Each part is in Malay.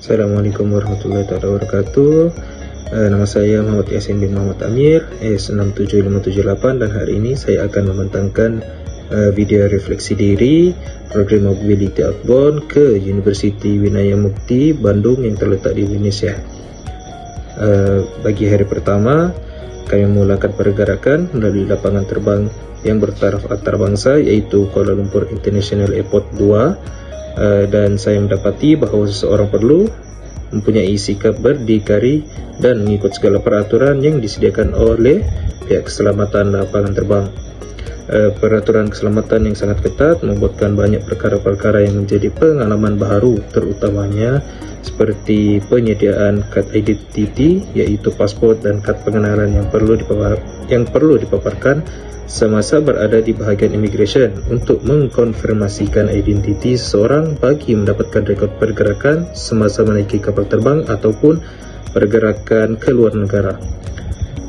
Assalamualaikum warahmatullahi wabarakatuh. Nama saya Muhammad Yasin bin Muhammad Amir, S67578, dan hari ini saya akan membentangkan video refleksi diri program Mobility Outbound ke Universiti Winaya Mukti Bandung yang terletak di Indonesia. Bagi hari pertama, kami memulakan pergerakan melalui lapangan terbang yang bertaraf antarabangsa, yaitu Kuala Lumpur International Airport 2. Dan saya mendapati bahawa seseorang perlu mempunyai sikap berdikari dan mengikut segala peraturan yang disediakan oleh pihak keselamatan lapangan terbang. Peraturan keselamatan yang sangat ketat membuatkan banyak perkara-perkara yang menjadi pengalaman baru, terutamanya seperti penyediaan kad identiti, yaitu paspor dan kad pengenalan yang perlu dipaparkan semasa berada di bahagian immigration untuk mengkonfirmasikan identiti seseorang bagi mendapatkan rekod pergerakan semasa menaiki kapal terbang ataupun pergerakan ke luar negara.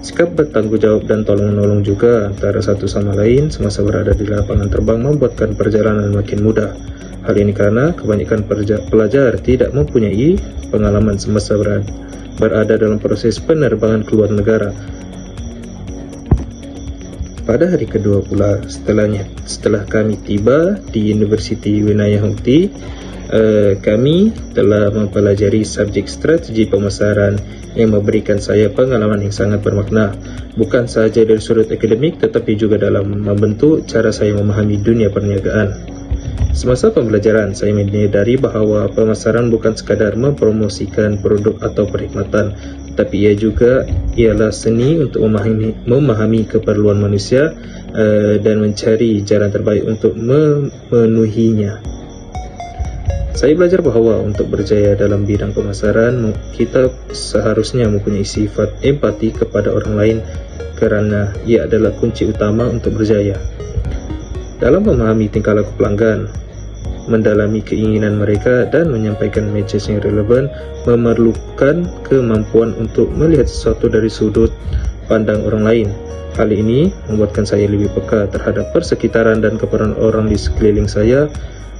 Sikap bertanggungjawab dan tolong-menolong juga antara satu sama lain semasa berada di lapangan terbang membuatkan perjalanan makin mudah. Hal ini karena kebanyakan pelajar tidak mempunyai pengalaman semasa berada dalam proses penerbangan ke luar negara. Pada hari kedua pula setelah kami tiba di Universiti Winaya Mukti, kami telah mempelajari subjek strategi pemasaran yang memberikan saya pengalaman yang sangat bermakna, bukan sahaja dari sudut akademik tetapi juga dalam membentuk cara saya memahami dunia perniagaan. Semasa pembelajaran, saya menyadari bahawa pemasaran bukan sekadar mempromosikan produk atau perkhidmatan, tetapi ia juga ialah seni untuk memahami keperluan manusia dan mencari jalan terbaik untuk memenuhinya. Saya belajar bahawa untuk berjaya dalam bidang pemasaran, kita seharusnya mempunyai sifat empati kepada orang lain kerana ia adalah kunci utama untuk berjaya. Dalam memahami tingkah laku pelanggan, mendalami keinginan mereka dan menyampaikan message yang relevan memerlukan kemampuan untuk melihat sesuatu dari sudut pandang orang lain. Hal ini membuatkan saya lebih peka terhadap persekitaran dan keperluan orang di sekeliling saya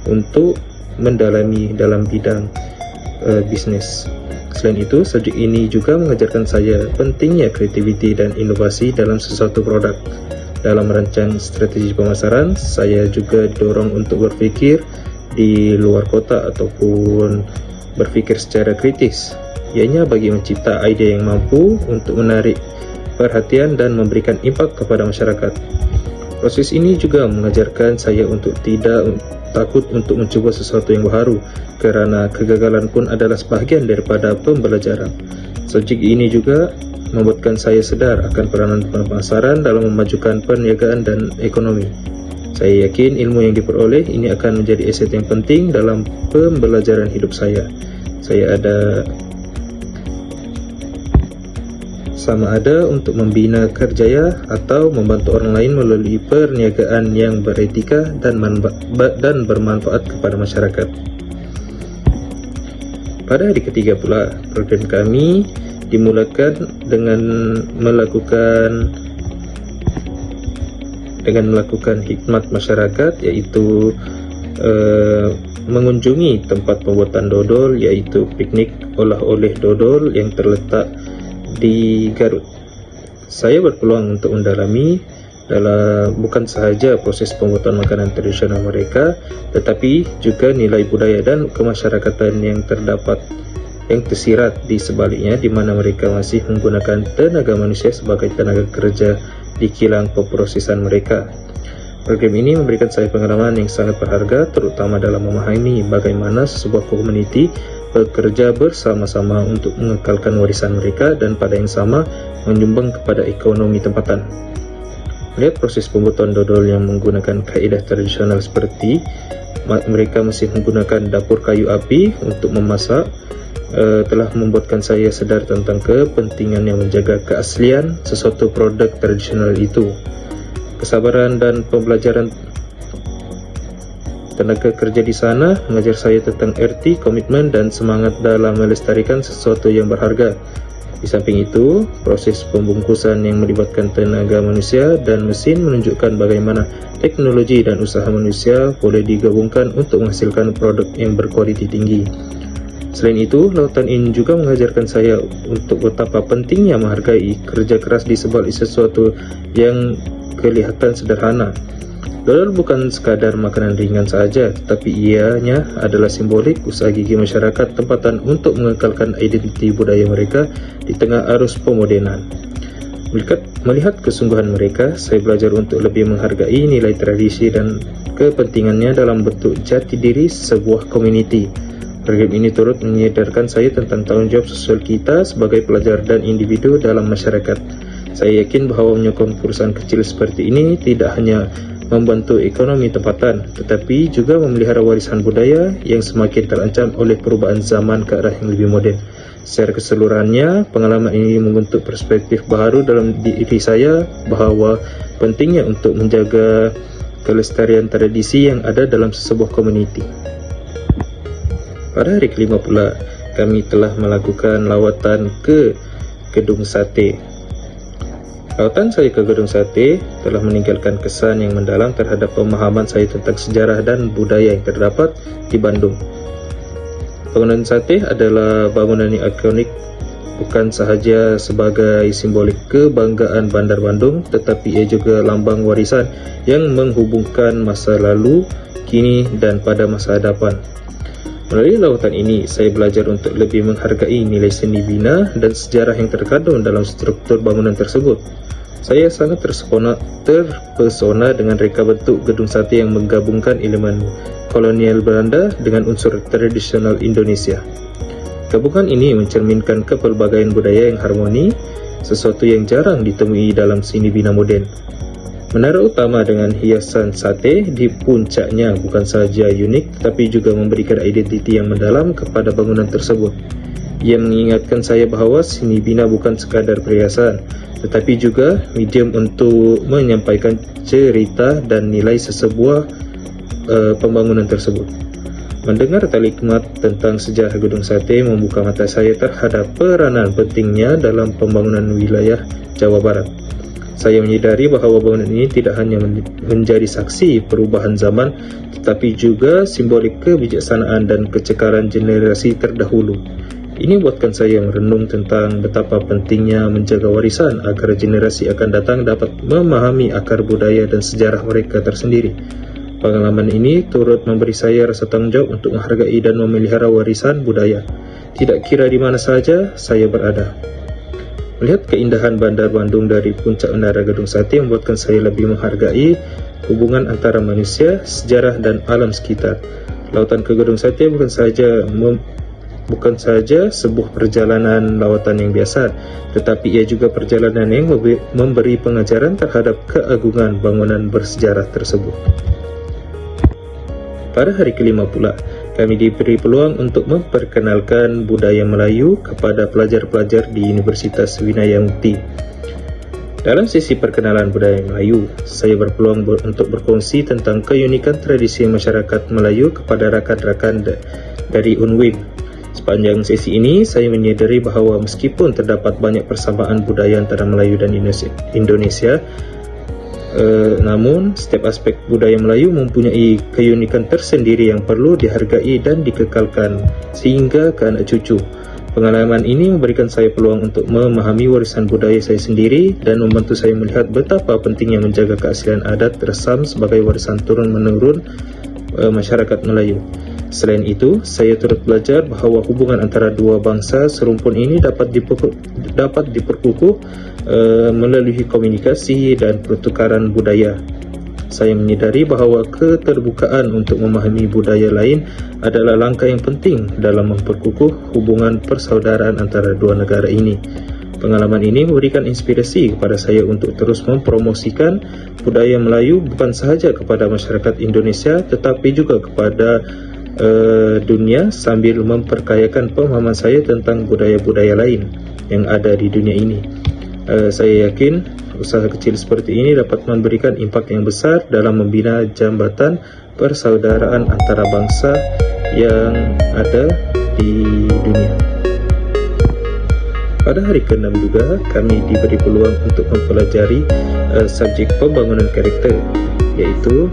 untuk mendalami dalam bidang bisnes. Selain itu, subjek ini juga mengajarkan saya pentingnya kreativiti dan inovasi dalam sesuatu produk. Dalam merancang strategi pemasaran, saya juga didorong untuk berfikir di luar kotak ataupun berfikir secara kritis, ianya bagi mencipta idea yang mampu untuk menarik perhatian dan memberikan impak kepada masyarakat. Proses ini juga mengajarkan saya untuk tidak takut untuk mencuba sesuatu yang baru, kerana kegagalan pun adalah sebahagian daripada pembelajaran. Subjek ini juga membuatkan saya sedar akan peranan pemasaran dalam memajukan perniagaan dan ekonomi. Saya yakin ilmu yang diperoleh ini akan menjadi aset yang penting dalam pembelajaran hidup saya. Saya sama ada untuk membina kerjaya atau membantu orang lain melalui perniagaan yang beretika dan bermanfaat kepada masyarakat. Pada hari ketiga pula, program kami dimulakan dengan melakukan khidmat masyarakat, iaitu mengunjungi tempat pembuatan dodol, iaitu piknik olah-oleh dodol yang terletak di Garut. Saya berpeluang untuk mendalami bukan sahaja proses pembuatan makanan tradisional mereka, tetapi juga nilai budaya dan kemasyarakatan yang tersirat di sebaliknya, di mana mereka masih menggunakan tenaga manusia sebagai tenaga kerja di kilang pemprosesan mereka. Program ini memberikan saya pengalaman yang sangat berharga, terutama dalam memahami bagaimana sebuah komuniti bekerja bersama-sama untuk mengekalkan warisan mereka dan pada yang sama menyumbang kepada ekonomi tempatan. Melihat proses pembuatan dodol yang menggunakan kaedah tradisional seperti mereka masih menggunakan dapur kayu api untuk memasak, telah membuatkan saya sedar tentang kepentingan yang menjaga keaslian sesuatu produk tradisional itu. Kesabaran dan pembelajaran tenaga kerja di sana mengajar saya tentang erti, komitmen dan semangat dalam melestarikan sesuatu yang berharga. Di samping itu, proses pembungkusan yang melibatkan tenaga manusia dan mesin menunjukkan bagaimana teknologi dan usaha manusia boleh digabungkan untuk menghasilkan produk yang berkualiti tinggi. Selain itu, lautan ini juga mengajarkan saya untuk betapa pentingnya menghargai kerja keras di sebalik sesuatu yang kelihatan sederhana. Dodol bukan sekadar makanan ringan saja, tetapi ianya adalah simbolik usaha gigih masyarakat tempatan untuk mengekalkan identiti budaya mereka di tengah arus pemodenan. Melihat kesungguhan mereka, saya belajar untuk lebih menghargai nilai tradisi dan kepentingannya dalam bentuk jati diri sebuah komuniti. Program ini turut menyadarkan saya tentang tanggung jawab sosial kita sebagai pelajar dan individu dalam masyarakat. Saya yakin bahawa menyokong perusahaan kecil seperti ini tidak hanya membantu ekonomi tempatan, tetapi juga memelihara warisan budaya yang semakin terancam oleh perubahan zaman ke arah yang lebih moden. Secara keseluruhannya, pengalaman ini membentuk perspektif baru dalam diri saya bahawa pentingnya untuk menjaga kelestarian tradisi yang ada dalam sebuah komuniti. Pada hari kelima pula, kami telah melakukan lawatan ke Gedung Sate. Lawatan saya ke Gedung Sate telah meninggalkan kesan yang mendalam terhadap pemahaman saya tentang sejarah dan budaya yang terdapat di Bandung. Bangunan Sate adalah bangunan yang ikonik bukan sahaja sebagai simbolik kebanggaan Bandar Bandung, tetapi ia juga lambang warisan yang menghubungkan masa lalu, kini dan pada masa hadapan. Melalui lawatan ini, saya belajar untuk lebih menghargai nilai seni bina dan sejarah yang terkandung dalam struktur bangunan tersebut. Saya sangat terpesona dengan reka bentuk Gedung Sate yang menggabungkan elemen kolonial Belanda dengan unsur tradisional Indonesia. Gabungan ini mencerminkan kepelbagaian budaya yang harmoni, sesuatu yang jarang ditemui dalam seni bina moden. Menara utama dengan hiasan sate di puncaknya bukan sahaja unik, tetapi juga memberikan identiti yang mendalam kepada bangunan tersebut. Ia mengingatkan saya bahawa seni bina bukan sekadar perhiasan, tetapi juga medium untuk menyampaikan cerita dan nilai sesebuah pembangunan tersebut. Mendengar talikmat tentang sejarah Gedung Sate membuka mata saya terhadap peranan pentingnya dalam pembangunan wilayah Jawa Barat. Saya menyadari bahawa bangunan ini tidak hanya menjadi saksi perubahan zaman, tetapi juga simbolik kebijaksanaan dan kecekaran generasi terdahulu. Ini membuatkan saya merenung tentang betapa pentingnya menjaga warisan agar generasi akan datang dapat memahami akar budaya dan sejarah mereka tersendiri. Pengalaman ini turut memberi saya rasa tanggung jawab untuk menghargai dan memelihara warisan budaya, tidak kira di mana saja saya berada. Melihat keindahan Bandar Bandung dari puncak menara Gedung Sate membuatkan saya lebih menghargai hubungan antara manusia, sejarah dan alam sekitar. Lautan ke Gedung Sate bukan saja sebuah perjalanan lawatan yang biasa, tetapi ia juga perjalanan yang memberi pengajaran terhadap keagungan bangunan bersejarah tersebut. Pada hari kelima pula, kami diberi peluang untuk memperkenalkan budaya Melayu kepada pelajar-pelajar di Universitas Winaya Mukti. Dalam sesi perkenalan budaya Melayu, saya berpeluang untuk berkongsi tentang keunikan tradisi masyarakat Melayu kepada rakan-rakan dari UNWIM. Sepanjang sesi ini, saya menyadari bahawa meskipun terdapat banyak persamaan budaya antara Melayu dan Indonesia, namun setiap aspek budaya Melayu mempunyai keunikan tersendiri yang perlu dihargai dan dikekalkan sehingga ke anak cucu. Pengalaman ini memberikan saya peluang untuk memahami warisan budaya saya sendiri dan membantu saya melihat betapa pentingnya menjaga keaslian adat resam sebagai warisan turun-menurun masyarakat Melayu. Selain itu, saya turut belajar bahawa hubungan antara dua bangsa serumpun ini dapat diperkukuh melalui komunikasi dan pertukaran budaya. Saya menyadari bahawa keterbukaan untuk memahami budaya lain adalah langkah yang penting dalam memperkukuh hubungan persaudaraan antara dua negara ini. Pengalaman ini memberikan inspirasi kepada saya untuk terus mempromosikan budaya Melayu bukan sahaja kepada masyarakat Indonesia tetapi juga kepada dunia sambil memperkayakan pemahaman saya tentang budaya-budaya lain yang ada di dunia ini. Saya yakin usaha kecil seperti ini dapat memberikan impak yang besar dalam membina jambatan persaudaraan antara bangsa yang ada di dunia. Pada hari ke-6 juga, kami diberi peluang untuk mempelajari subjek pembangunan karakter, yaitu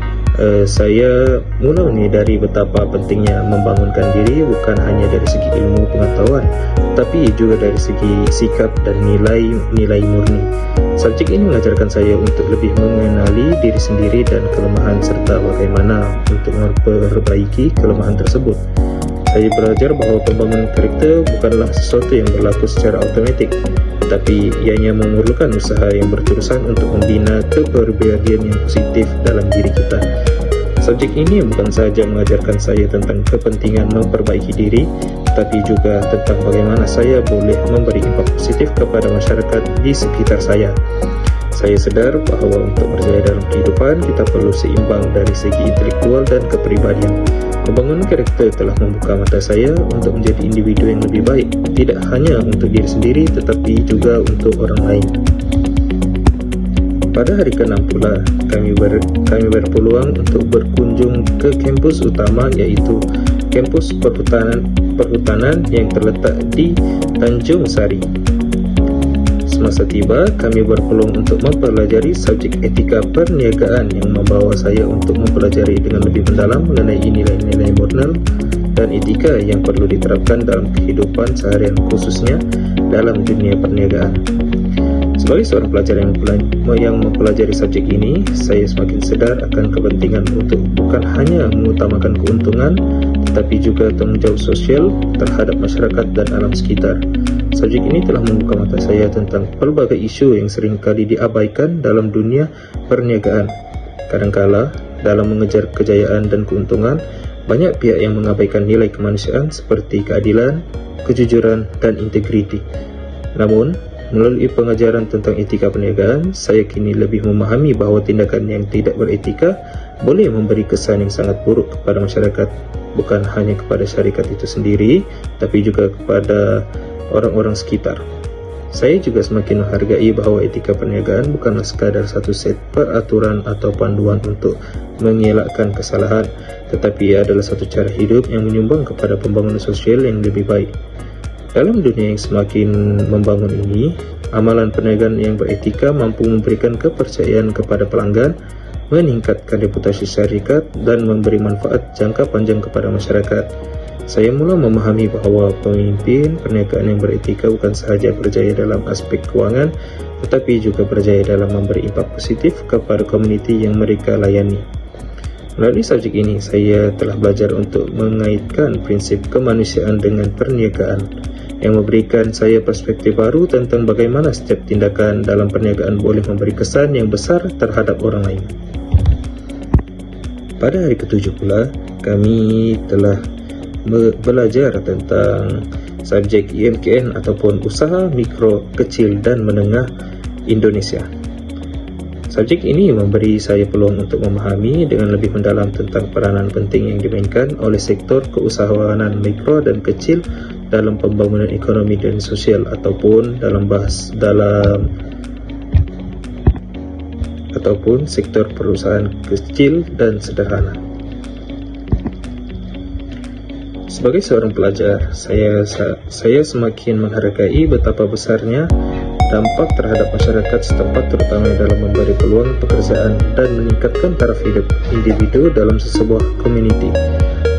saya mula menyadari betapa pentingnya membangunkan diri bukan hanya dari segi ilmu pengetahuan, tapi juga dari segi sikap dan nilai murni. Subjek ini mengajarkan saya untuk lebih mengenali diri sendiri dan kelemahan serta bagaimana untuk memperbaiki kelemahan tersebut. Saya belajar bahawa pembangunan karakter bukanlah sesuatu yang berlaku secara automatik, tetapi ianya memerlukan usaha yang berterusan untuk membina kepribadian yang positif dalam diri kita. Subjek ini bukan sahaja mengajarkan saya tentang kepentingan memperbaiki diri, tetapi juga tentang bagaimana saya boleh memberi impak positif kepada masyarakat di sekitar saya. Saya sadar bahawa untuk berjaya dalam kehidupan, kita perlu seimbang dari segi intelektual dan kepribadian. Membangun karakter telah membuka mata saya untuk menjadi individu yang lebih baik, tidak hanya untuk diri sendiri tetapi juga untuk orang lain. Pada hari ke-6 pula, kami berpeluang untuk berkunjung ke kampus utama, iaitu kampus perhutanan yang terletak di Tanjung Sari. Semasa tiba, kami berpeluang untuk mempelajari subjek etika perniagaan yang membawa saya untuk mempelajari dengan lebih mendalam mengenai nilai-nilai moral dan etika yang perlu diterapkan dalam kehidupan seharian, khususnya dalam dunia perniagaan. Sebagai seorang pelajar yang mempelajari subjek ini, saya semakin sedar akan kepentingan untuk bukan hanya mengutamakan keuntungan, tetapi juga tanggung jawab sosial terhadap masyarakat dan alam sekitar. Subjek ini telah membuka mata saya tentang pelbagai isu yang seringkali diabaikan dalam dunia perniagaan. Kadangkala, dalam mengejar kejayaan dan keuntungan, banyak pihak yang mengabaikan nilai kemanusiaan seperti keadilan, kejujuran, dan integriti. Namun, melalui pengajaran tentang etika perniagaan, saya kini lebih memahami bahawa tindakan yang tidak beretika boleh memberi kesan yang sangat buruk kepada masyarakat, bukan hanya kepada syarikat itu sendiri, tapi juga kepada orang-orang sekitar. Saya juga semakin menghargai bahawa etika perniagaan bukanlah sekadar satu set peraturan atau panduan untuk mengelakkan kesalahan, tetapi ia adalah satu cara hidup yang menyumbang kepada pembangunan sosial yang lebih baik. Dalam dunia yang semakin membangun ini, amalan perniagaan yang beretika mampu memberikan kepercayaan kepada pelanggan, meningkatkan reputasi syarikat, dan memberi manfaat jangka panjang kepada masyarakat. Saya mula memahami bahawa pemimpin perniagaan yang beretika bukan sahaja berjaya dalam aspek kewangan, tetapi juga berjaya dalam memberi impak positif kepada komuniti yang mereka layani. Melalui subjek ini, saya telah belajar untuk mengaitkan prinsip kemanusiaan dengan perniagaan, yang memberikan saya perspektif baru tentang bagaimana setiap tindakan dalam perniagaan boleh memberi kesan yang besar terhadap orang lain. Pada hari ke-7 pula, kami telah belajar tentang subjek UMKM ataupun Usaha Mikro, Kecil dan Menengah Indonesia. Subjek ini memberi saya peluang untuk memahami dengan lebih mendalam tentang peranan penting yang dimainkan oleh sektor keusahawanan mikro dan kecil dalam pembangunan ekonomi dan sosial ataupun sektor perusahaan kecil dan sederhana. Sebagai seorang pelajar, saya semakin menghargai betapa besarnya dampak terhadap masyarakat setempat, terutama dalam memberi peluang pekerjaan dan meningkatkan taraf hidup individu dalam sebuah komuniti.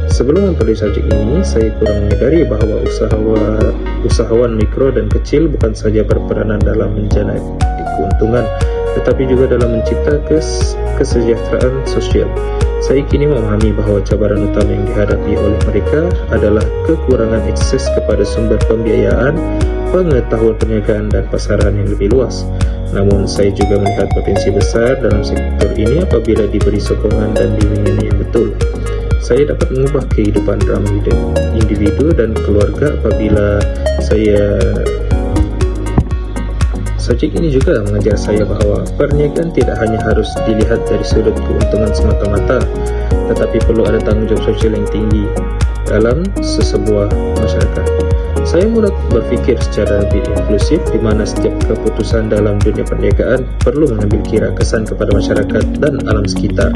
Sebelum mempelajari subjek ini, saya kurang menyadari bahawa usahawan mikro dan kecil bukan saja berperanan dalam menjana keuntungan, tetapi juga dalam mencipta kesejahteraan sosial. Saya kini memahami bahawa cabaran utama yang dihadapi oleh mereka adalah kekurangan akses kepada sumber pembiayaan, pengetahuan perniagaan dan pasaran yang lebih luas. Namun, saya juga melihat potensi besar dalam sektor ini apabila diberi sokongan dan bimbingan yang betul. Saya dapat mengubah kehidupan drama hidup individu dan keluarga apabila subjek ini juga mengajar saya bahawa perniagaan tidak hanya harus dilihat dari sudut keuntungan semata-mata, tetapi perlu ada tanggungjawab sosial yang tinggi dalam sesebuah masyarakat. Saya mula berfikir secara lebih inklusif, di mana setiap keputusan dalam dunia perniagaan perlu mengambil kira kesan kepada masyarakat dan alam sekitar.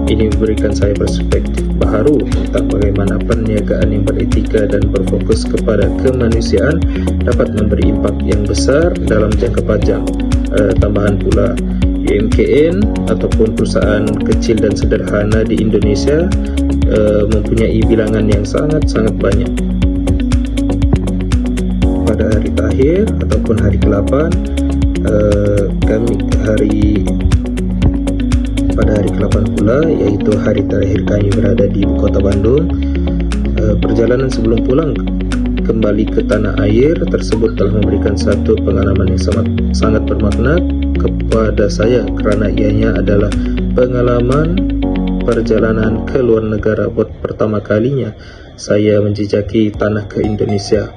Ini memberikan saya perspektif baharu tentang bagaimana perniagaan yang beretika dan berfokus kepada kemanusiaan dapat memberi impak yang besar dalam jangka panjang. Tambahan pula, UMKM ataupun perusahaan kecil dan sederhana di Indonesia mempunyai bilangan yang sangat-sangat banyak. Pada hari terakhir ataupun hari ke-8, pada hari ke-8 pula, yaitu hari terakhir kami berada di Ibu Kota Bandung, perjalanan sebelum pulang kembali ke tanah air tersebut telah memberikan satu pengalaman yang sangat bermakna kepada saya, kerana ianya adalah pengalaman perjalanan ke luar negara buat pertama kalinya saya menjejaki tanah ke Indonesia.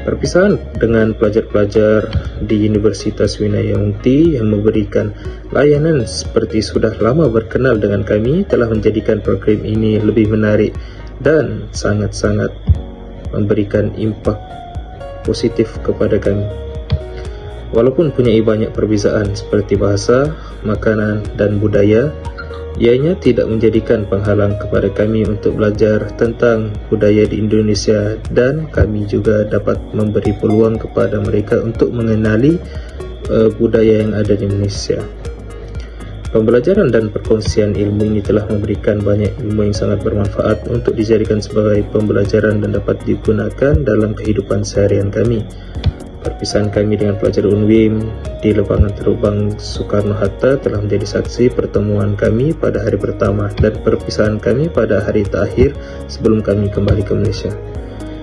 Perpisahan dengan pelajar-pelajar di Universitas Winaya Mukti yang memberikan layanan seperti sudah lama berkenal dengan kami telah menjadikan program ini lebih menarik dan sangat-sangat memberikan impak positif kepada kami. Walaupun punya banyak perbezaan seperti bahasa, makanan dan budaya, ianya tidak menjadikan penghalang kepada kami untuk belajar tentang budaya di Indonesia, dan kami juga dapat memberi peluang kepada mereka untuk mengenali budaya yang ada di Indonesia. Pembelajaran dan perkongsian ilmu ini telah memberikan banyak ilmu yang sangat bermanfaat untuk dijadikan sebagai pembelajaran dan dapat digunakan dalam kehidupan seharian kami. Perpisahan kami dengan pelajar UNWIM di lapangan terbang Soekarno-Hatta telah menjadi saksi pertemuan kami pada hari pertama dan perpisahan kami pada hari terakhir sebelum kami kembali ke Malaysia.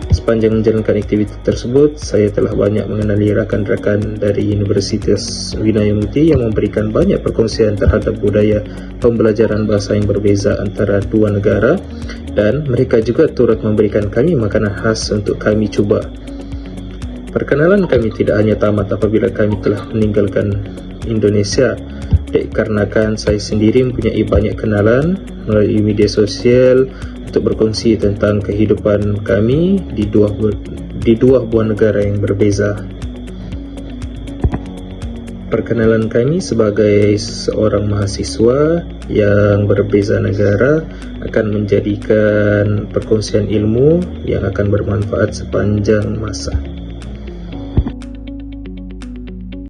Sepanjang menjalankan aktiviti tersebut, saya telah banyak mengenali rakan-rakan dari Universitas Winaya Mukti yang memberikan banyak perkongsian terhadap budaya pembelajaran bahasa yang berbeza antara dua negara, dan mereka juga turut memberikan kami makanan khas untuk kami cuba. Perkenalan kami tidak hanya tamat apabila kami telah meninggalkan Indonesia, dikarenakan saya sendiri mempunyai banyak kenalan melalui media sosial untuk berkongsi tentang kehidupan kami di dua buah negara yang berbeza. Perkenalan kami sebagai seorang mahasiswa yang berbeza negara akan menjadikan perkongsian ilmu yang akan bermanfaat sepanjang masa.